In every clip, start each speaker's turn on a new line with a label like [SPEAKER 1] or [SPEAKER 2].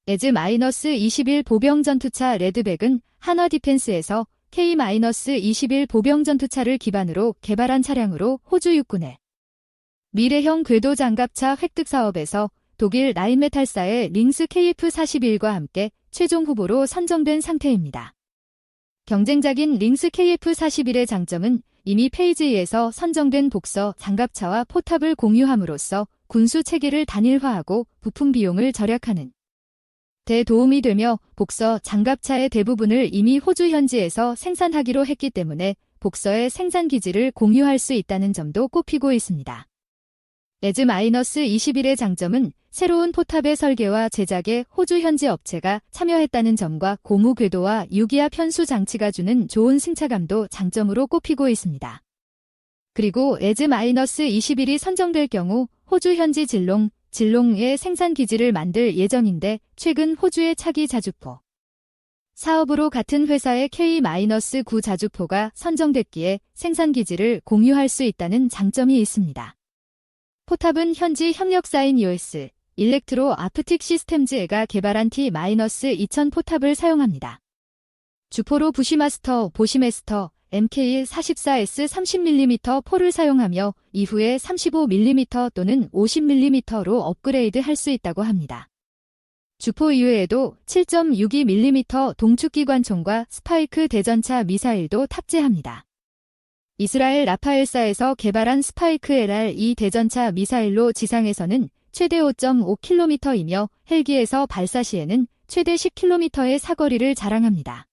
[SPEAKER 1] 에즈-21 보병전투차 레드백은 한화 디펜스에서 K-21 보병전투차를 기반으로 개발한 차량으로 호주 육군의 미래형 궤도 장갑차 획득 사업에서 독일 라인메탈사의 링스 KF-41과 함께 최종 후보로 선정된 상태입니다. 경쟁작인 링스 KF-41의 장점은 이미 페이즈 2에서 선정된 복서 장갑차와 포탑을 공유함으로써 군수 체계를 단일화하고 부품 비용을 절약하는 데 도움이 되며 복서 장갑차의 대부분을 이미 호주 현지에서 생산하기로 했기 때문에 복서의 생산 기지를 공유할 수 있다는 점도 꼽히고 있습니다. 에즈-21의 장점은 새로운 포탑의 설계와 제작에 호주 현지 업체가 참여했다는 점과 고무 궤도와 유기압 현수 장치가 주는 좋은 승차감도 장점으로 꼽히고 있습니다. 그리고 에즈-21이 선정될 경우 호주 현지 질롱의 생산 기지를 만들 예정인데 최근 호주의 차기 자주포 사업으로 같은 회사의 K-9 자주포가 선정됐기에 생산 기지를 공유할 수 있다는 장점이 있습니다. 포탑은 현지 협력사인 US 일렉트로 아프틱 시스템즈가 개발한 T-2000 포탑을 사용합니다. 주포로 부시마스터, 보시메스터, MK44S 30mm 포를 사용하며 이후에 35mm 또는 50mm로 업그레이드 할 수 있다고 합니다. 주포 이외에도 7.62mm 동축기관총과 스파이크 대전차 미사일도 탑재합니다. 이스라엘 라파엘사에서 개발한 스파이크 LR-2 대전차 미사일로 지상에서는 최대 5.5km이며 헬기에서 발사 시에는 최대 10km의 사거리를 자랑합니다.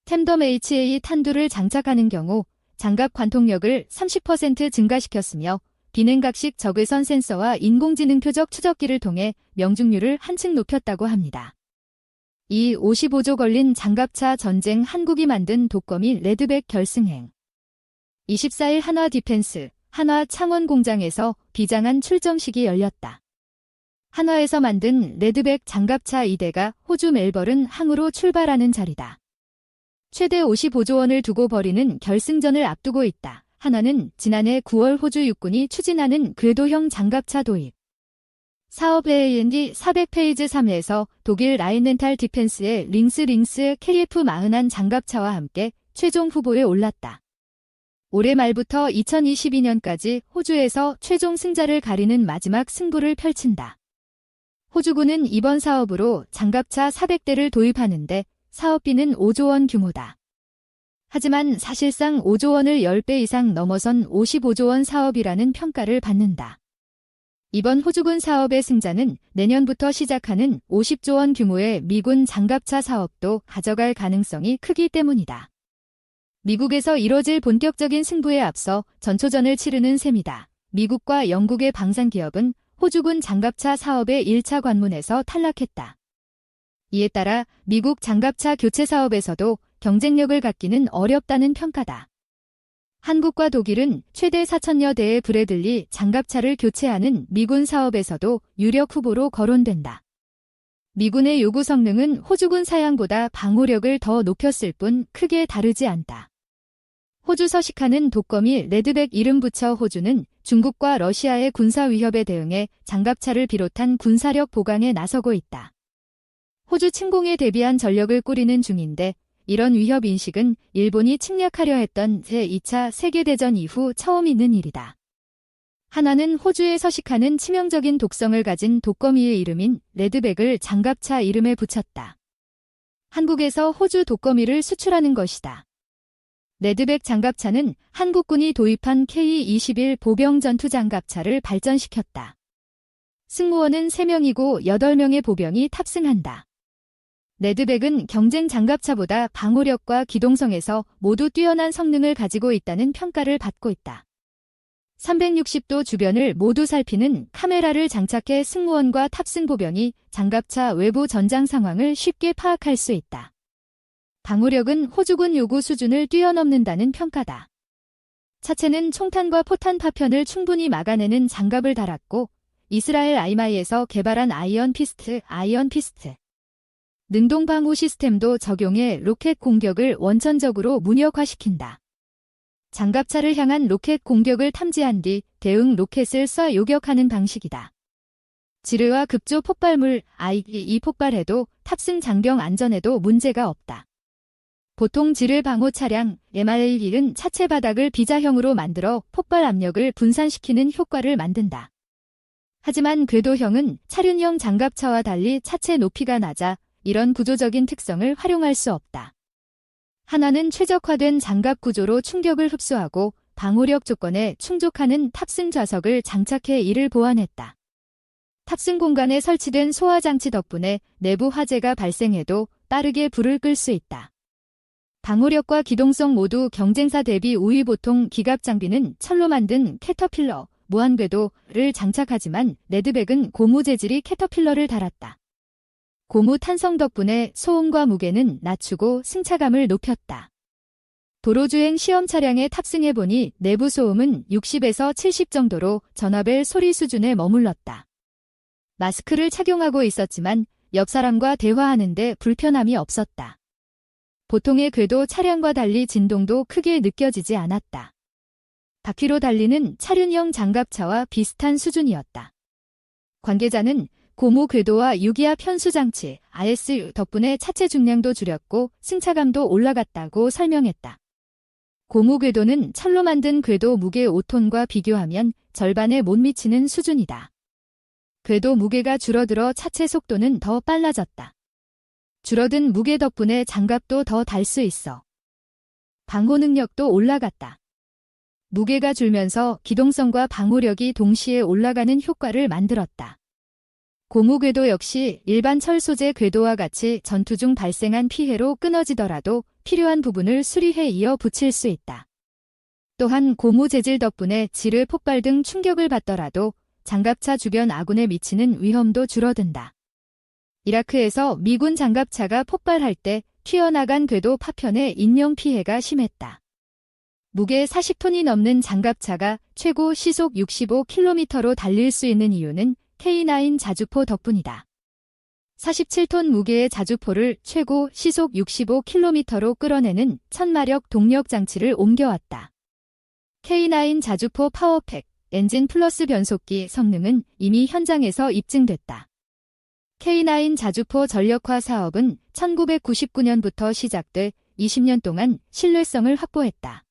[SPEAKER 1] 템덤 HA 탄두를 장착하는 경우 장갑 관통력을 30% 증가시켰으며 비냉각식 적외선 센서와 인공지능 표적 추적기를 통해 명중률을 한층 높였다고 합니다. 이 55조 걸린 장갑차 전쟁 한국이 만든 독거미 레드백 결승행 24일 한화 디펜스, 한화 창원 공장에서 비장한 출정식이 열렸다. 한화에서 만든 레드백 장갑차 2대가 호주 멜버른 항으로 출발하는 자리다. 최대 55조 원을 두고 벌이는 결승전을 앞두고 있다. 한화는 지난해 9월 호주 육군이 추진하는 궤도형 장갑차 도입 사업 A&D 400페이지 3에서 독일 라인렌탈 디펜스의 링스 KF-41 장갑차와 함께 최종 후보에 올랐다. 올해 말부터 2022년까지 호주에서 최종 승자를 가리는 마지막 승부를 펼친다. 호주군은 이번 사업으로 장갑차 400대를 도입하는데 사업비는 5조 원 규모다. 하지만 사실상 5조 원을 10배 이상 넘어선 55조 원 사업이라는 평가를 받는다. 이번 호주군 사업의 승자는 내년부터 시작하는 50조 원 규모의 미군 장갑차 사업도 가져갈 가능성이 크기 때문이다. 미국에서 이뤄질 본격적인 승부에 앞서 전초전을 치르는 셈이다. 미국과 영국의 방산기업은 호주군 장갑차 사업의 1차 관문에서 탈락했다. 이에 따라 미국 장갑차 교체 사업에서도 경쟁력을 갖기는 어렵다는 평가다. 한국과 독일은 최대 4,000여 대의 브래들리 장갑차를 교체하는 미군 사업에서도 유력 후보로 거론된다. 미군의 요구 성능은 호주군 사양보다 방호력을 더 높였을 뿐 크게 다르지 않다. 호주 서식하는 독거미 레드백 이름 붙여 호주는 중국과 러시아의 군사 위협에 대응해 장갑차를 비롯한 군사력 보강에 나서고 있다. 호주 침공에 대비한 전력을 꾸리는 중인데 이런 위협 인식은 일본이 침략하려 했던 제2차 세계대전 이후 처음 있는 일이다. 한화는 호주에 서식하는 치명적인 독성을 가진 독거미의 이름인 레드백을 장갑차 이름에 붙였다. 한국에서 호주 독거미를 수출하는 것이다. 레드백 장갑차는 한국군이 도입한 K-21 보병 전투 장갑차를 발전시켰다. 승무원은 3명이고 8명의 보병이 탑승한다. 레드백은 경쟁 장갑차보다 방호력과 기동성에서 모두 뛰어난 성능을 가지고 있다는 평가를 받고 있다. 360도 주변을 모두 살피는 카메라를 장착해 승무원과 탑승 보병이 장갑차 외부 전장 상황을 쉽게 파악할 수 있다. 방호력은 호주군 요구 수준을 뛰어넘는다는 평가다. 차체는 총탄과 포탄 파편을 충분히 막아내는 장갑을 달았고 이스라엘 아이마이에서 개발한 아이언 피스트 능동 방호 시스템도 적용해 로켓 공격을 원천적으로 무력화시킨다. 장갑차를 향한 로켓 공격을 탐지한 뒤 대응 로켓을 쏴 요격하는 방식이다. 지뢰와 급조 폭발물 이 폭발해도 탑승 장병 안전에도 문제가 없다. 보통 지뢰 방호 차량 MR1은 차체 바닥을 비자형으로 만들어 폭발 압력을 분산시키는 효과를 만든다. 하지만 궤도형은 차륜형 장갑차와 달리 차체 높이가 낮아 이런 구조적인 특성을 활용할 수 없다. 하나는 최적화된 장갑 구조로 충격을 흡수하고 방호력 조건에 충족하는 탑승 좌석을 장착해 이를 보완했다. 탑승 공간에 설치된 소화장치 덕분에 내부 화재가 발생해도 빠르게 불을 끌 수 있다. 방호력과 기동성 모두 경쟁사 대비 우위. 보통 기갑 장비는 철로 만든 캐터필러, 무한궤도를 장착하지만 레드백은 고무 재질이 캐터필러를 달았다. 고무 탄성 덕분에 소음과 무게는 낮추고 승차감을 높였다. 도로주행 시험 차량에 탑승해보니 내부 소음은 60에서 70 정도로 전화벨 소리 수준에 머물렀다. 마스크를 착용하고 있었지만 옆 사람과 대화하는데 불편함이 없었다. 보통의 궤도 차량과 달리 진동도 크게 느껴지지 않았다. 바퀴로 달리는 차륜형 장갑차와 비슷한 수준이었다. 관계자는 고무 궤도와 유기압 현수 장치 RS 덕분에 차체 중량도 줄였고 승차감도 올라갔다고 설명했다. 고무 궤도는 철로 만든 궤도 무게 5톤과 비교하면 절반에 못 미치는 수준이다. 궤도 무게가 줄어들어 차체 속도는 더 빨라졌다. 줄어든 무게 덕분에 장갑도 더 달 수 있어. 방호 능력도 올라갔다. 무게가 줄면서 기동성과 방호력이 동시에 올라가는 효과를 만들었다. 고무 궤도 역시 일반 철 소재 궤도와 같이 전투 중 발생한 피해로 끊어지더라도 필요한 부분을 수리해 이어 붙일 수 있다. 또한 고무 재질 덕분에 지뢰 폭발 등 충격을 받더라도 장갑차 주변 아군에 미치는 위험도 줄어든다. 이라크에서 미군 장갑차가 폭발할 때 튀어나간 궤도 파편에 인명 피해가 심했다. 무게 40톤이 넘는 장갑차가 최고 시속 65km로 달릴 수 있는 이유는 K9 자주포 덕분이다. 47톤 무게의 자주포를 최고 시속 65km로 끌어내는 1000마력 동력 장치를 옮겨왔다. K9 자주포 파워팩, 엔진 플러스 변속기 성능은 이미 현장에서 입증됐다. K9 자주포 전력화 사업은 1999년부터 시작돼 20년 동안 신뢰성을 확보했다.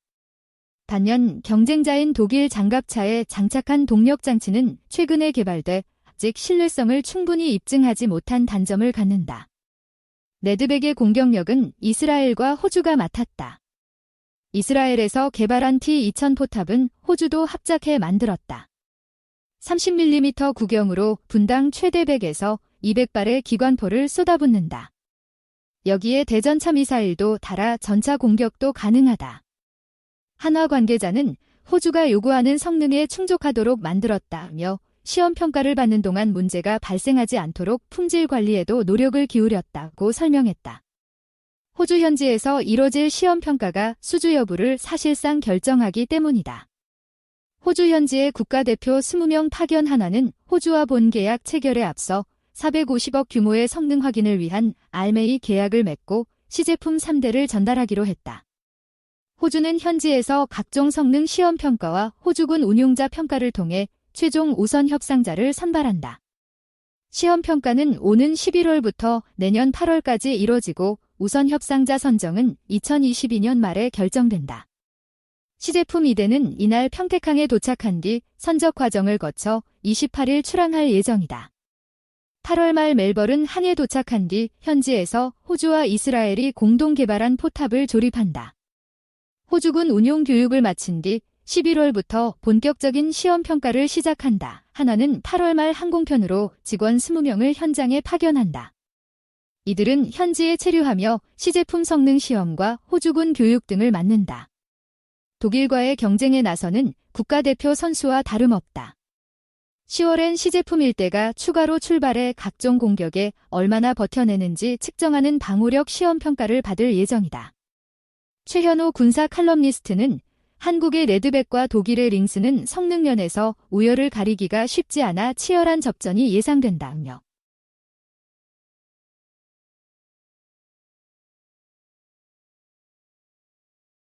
[SPEAKER 1] 반면 경쟁자인 독일 장갑차에 장착한 동력 장치는 최근에 개발돼 아직 신뢰성을 충분히 입증하지 못한 단점을 갖는다. 레드백의 공격력은 이스라엘과 호주가 맡았다. 이스라엘에서 개발한 T2000 포탑은 호주도 합작해 만들었다. 30mm 구경으로 분당 최대 100에서 200발의 기관포를 쏟아붓는다. 여기에 대전차 미사일도 달아 전차 공격도 가능하다. 한화 관계자는 호주가 요구하는 성능에 충족하도록 만들었다며 시험 평가를 받는 동안 문제가 발생하지 않도록 품질 관리에도 노력을 기울였다고 설명했다. 호주 현지에서 이뤄질 시험 평가가 수주 여부를 사실상 결정하기 때문이다. 호주 현지의 국가대표 20명 파견 한화는 호주와 본 계약 체결에 앞서 450억 규모의 성능 확인을 위한 알메이 계약을 맺고 시제품 3대를 전달하기로 했다. 호주는 현지에서 각종 성능 시험 평가와 호주군 운용자 평가를 통해 최종 우선 협상자를 선발한다. 시험 평가는 오는 11월부터 내년 8월까지 이뤄지고 우선 협상자 선정은 2022년 말에 결정된다. 시제품 2대는 이날 평택항에 도착한 뒤 선적 과정을 거쳐 28일 출항할 예정이다. 8월 말 멜버른 항에 도착한 뒤 현지에서 호주와 이스라엘이 공동 개발한 포탑을 조립한다. 호주군 운용 교육을 마친 뒤 11월부터 본격적인 시험 평가를 시작한다. 한화는 8월 말 항공편으로 직원 20명을 현장에 파견한다. 이들은 현지에 체류하며 시제품 성능 시험과 호주군 교육 등을 맡는다. 독일과의 경쟁에 나서는 국가대표 선수와 다름없다. 10월엔 시제품 1대가 추가로 출발해 각종 공격에 얼마나 버텨내는지 측정하는 방호력 시험 평가를 받을 예정이다. 최현호 군사 칼럼니스트는 한국의 레드백과 독일의 링스는 성능 면에서 우열을 가리기가 쉽지 않아 치열한 접전이 예상된다며